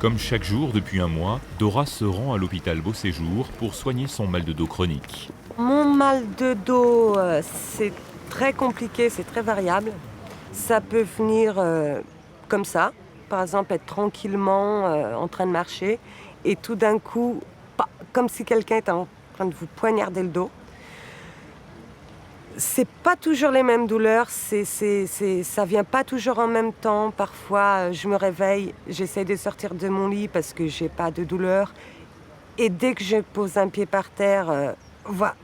Comme chaque jour depuis un mois, Dora se rend à l'hôpital Beauséjour pour soigner son mal de dos chronique. Mon mal de dos, c'est très compliqué, c'est très variable. Ça peut venir comme ça, par exemple être tranquillement en train de marcher et tout d'un coup, comme si quelqu'un était en train de vous poignarder le dos. C'est pas toujours les mêmes douleurs, ça vient pas toujours en même temps. Parfois, je me réveille, j'essaie de sortir de mon lit parce que j'ai pas de douleur. Et dès que je pose un pied par terre, voilà,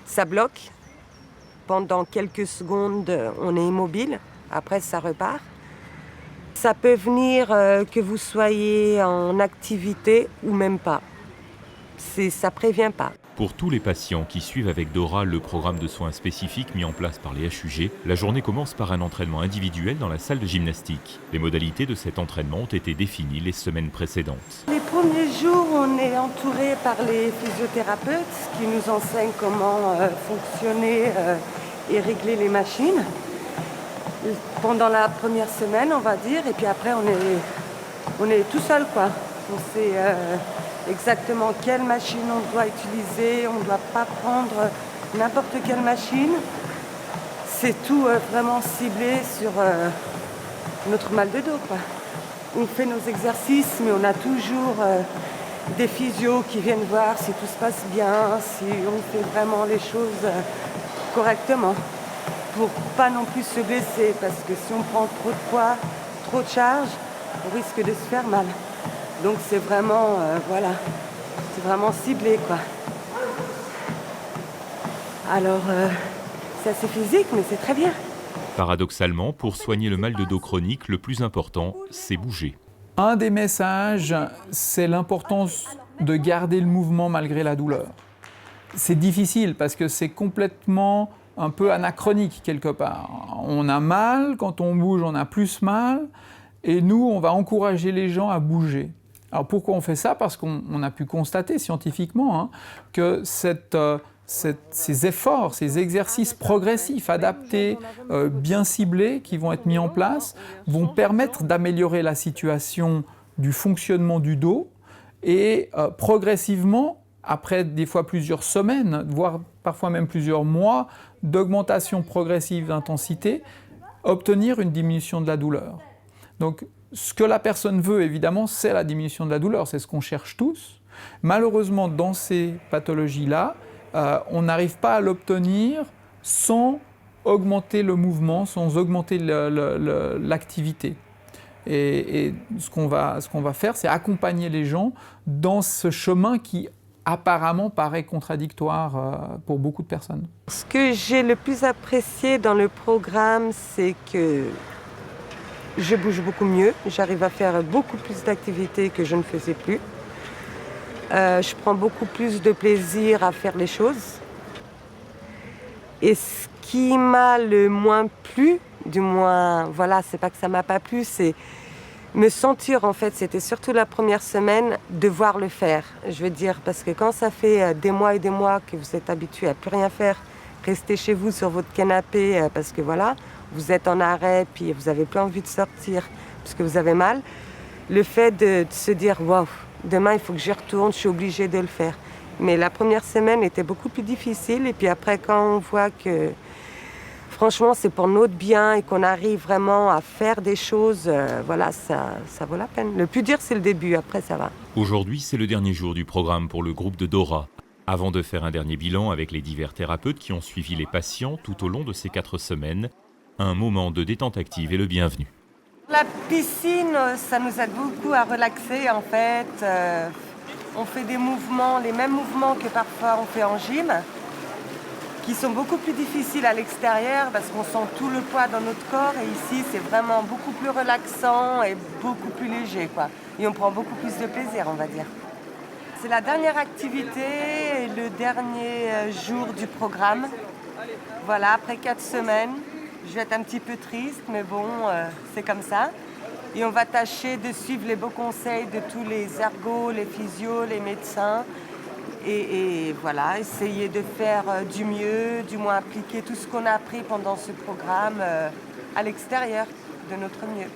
ça bloque. Pendant quelques secondes, on est immobile. Après, ça repart. Ça peut venir que vous soyez en activité ou même pas. Ça prévient pas. Pour tous les patients qui suivent avec Dora le programme de soins spécifiques mis en place par les HUG, la journée commence par un entraînement individuel dans la salle de gymnastique. Les modalités de cet entraînement ont été définies les semaines précédentes. Les premiers jours, on est entouré par les physiothérapeutes qui nous enseignent comment fonctionner et régler les machines. Pendant la première semaine, on va dire, et puis après, on est tout seul, quoi. On sait exactement quelle machine on doit utiliser, on ne doit pas prendre n'importe quelle machine. C'est tout vraiment ciblé sur notre mal de dos, quoi. On fait nos exercices, mais on a toujours des physios qui viennent voir si tout se passe bien, si on fait vraiment les choses correctement, pour pas non plus se blesser, parce que si on prend trop de poids, trop de charge, on risque de se faire mal. Donc c'est vraiment, c'est vraiment ciblé, quoi. Alors, c'est assez physique, mais c'est très bien. Paradoxalement, pour soigner le mal de dos chronique, le plus important, c'est bouger. Un des messages, c'est l'importance de garder le mouvement malgré la douleur. C'est difficile parce que c'est complètement un peu anachronique quelque part. On a mal, quand on bouge, on a plus mal, et nous, on va encourager les gens à bouger. Alors pourquoi on fait ça? Parce qu'on a pu constater scientifiquement que ces efforts, ces exercices progressifs, adaptés, bien ciblés, qui vont être mis en place, vont permettre d'améliorer la situation du fonctionnement du dos et progressivement, après des fois plusieurs semaines, voire parfois même plusieurs mois d'augmentation progressive d'intensité, obtenir une diminution de la douleur. Donc, ce que la personne veut, évidemment, c'est la diminution de la douleur, c'est ce qu'on cherche tous. Malheureusement, dans ces pathologies-là, on n'arrive pas à l'obtenir sans augmenter le mouvement, sans augmenter l'activité. Et ce qu'on va faire, c'est accompagner les gens dans ce chemin qui apparemment paraît contradictoire pour beaucoup de personnes. Ce que j'ai le plus apprécié dans le programme, c'est que je bouge beaucoup mieux, j'arrive à faire beaucoup plus d'activités que je ne faisais plus. Je prends beaucoup plus de plaisir à faire les choses. Et ce qui m'a le moins plu, du moins, voilà, c'est pas que ça m'a pas plu, c'est me sentir, en fait, c'était surtout la première semaine, devoir le faire. Je veux dire, parce que quand ça fait des mois et des mois que vous êtes habitué à plus rien faire, rester chez vous sur votre canapé, parce que voilà, vous êtes en arrêt, puis vous n'avez plus envie de sortir parce que vous avez mal, le fait de se dire « Waouh, demain il faut que j'y retourne, je suis obligée de le faire ». Mais la première semaine était beaucoup plus difficile, et puis après quand on voit que franchement c'est pour notre bien et qu'on arrive vraiment à faire des choses, voilà, ça vaut la peine. Le plus dur c'est le début, après ça va. Aujourd'hui, c'est le dernier jour du programme pour le groupe de Dora. Avant de faire un dernier bilan avec les divers thérapeutes qui ont suivi les patients tout au long de ces 4 semaines, un moment de détente active est le bienvenu. La piscine, ça nous aide beaucoup à relaxer en fait. On fait des mouvements, les mêmes mouvements que parfois on fait en gym, qui sont beaucoup plus difficiles à l'extérieur parce qu'on sent tout le poids dans notre corps, et ici c'est vraiment beaucoup plus relaxant et beaucoup plus léger, quoi. Et on prend beaucoup plus de plaisir, on va dire. C'est la dernière activité et le dernier jour du programme. Voilà, après 4 semaines. Je vais être un petit peu triste, mais bon, c'est comme ça. Et on va tâcher de suivre les beaux conseils de tous les ergots, les physios, les médecins. Et voilà, essayer de faire du mieux, du moins appliquer tout ce qu'on a appris pendant ce programme à l'extérieur de notre mieux.